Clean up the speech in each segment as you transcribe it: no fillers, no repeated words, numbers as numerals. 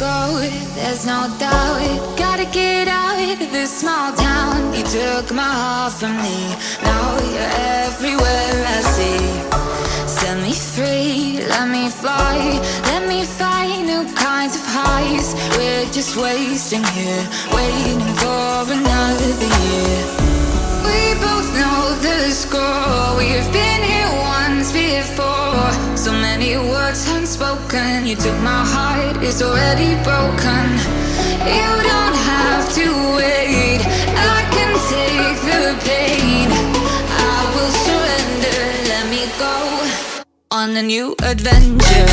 go, there's no doubt. Gotta get out of this small town. You took my heart from me, now you're everywhere I see. Set me free, let me fly, let me find new kinds of highs. We're just wasting here, waiting for another year. We both know the score, we've been here once before. So many words unspoken, you took my heart, it's already broken. You don't have to wait, I can take the pain. I will surrender, let me go on a new adventure.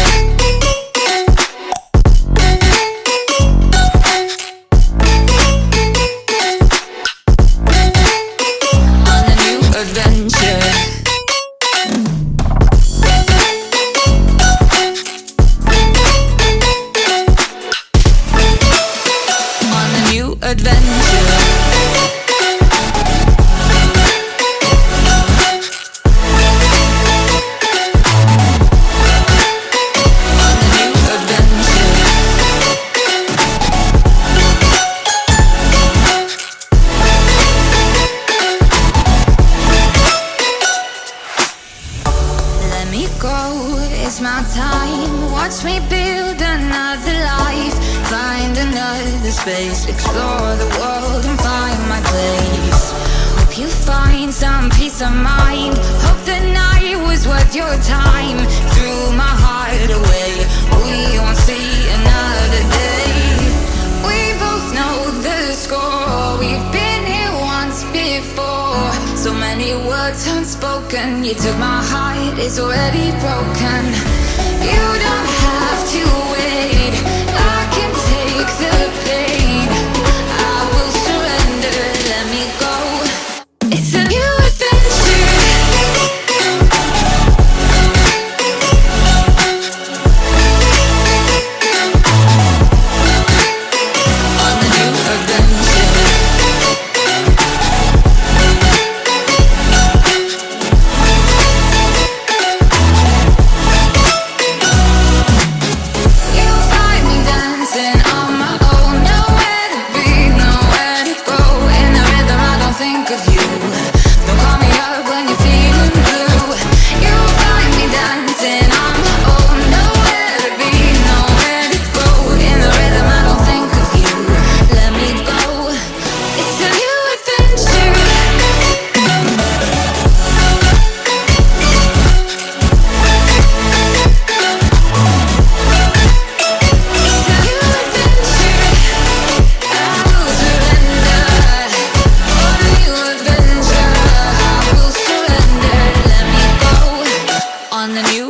Explore the world and find my place. Hope you find some peace of mind. Hope the night was worth your time. Threw my heart away, we won't see another day. We both know the score, we've been here once before. So many words unspoken, you took my heart, it's already broken. You don't have to wait, I can take the pain.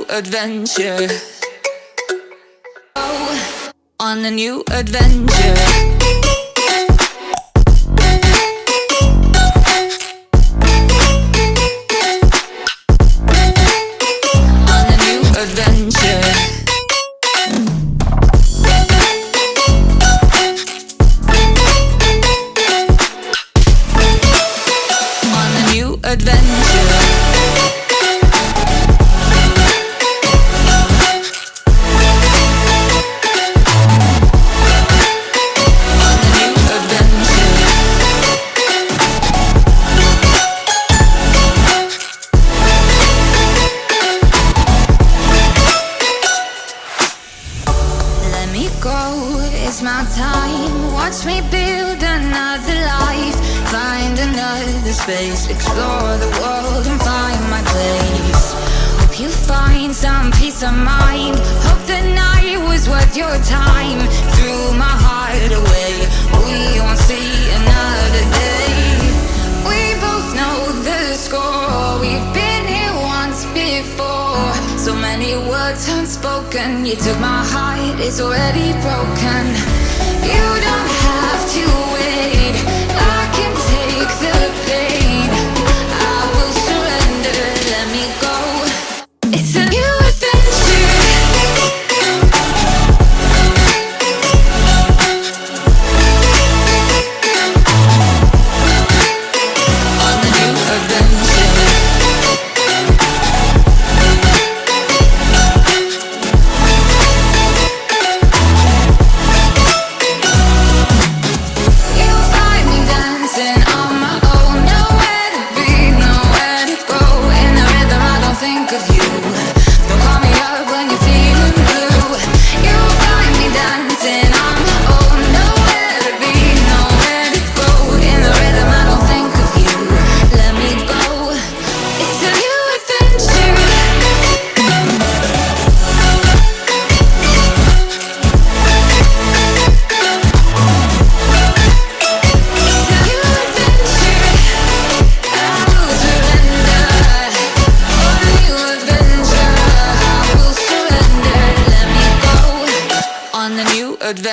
Adventure. Oh, on a new adventure. Explore the world and find my place. Hope you find some peace of mind. Hope the night was worth your time. Threw my heart away, we won't see another day. We both know the score, we've been here once before. So many words unspoken, you took my heart, it's already broken. You don't have to wait, I can take the pain.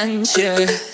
adventure.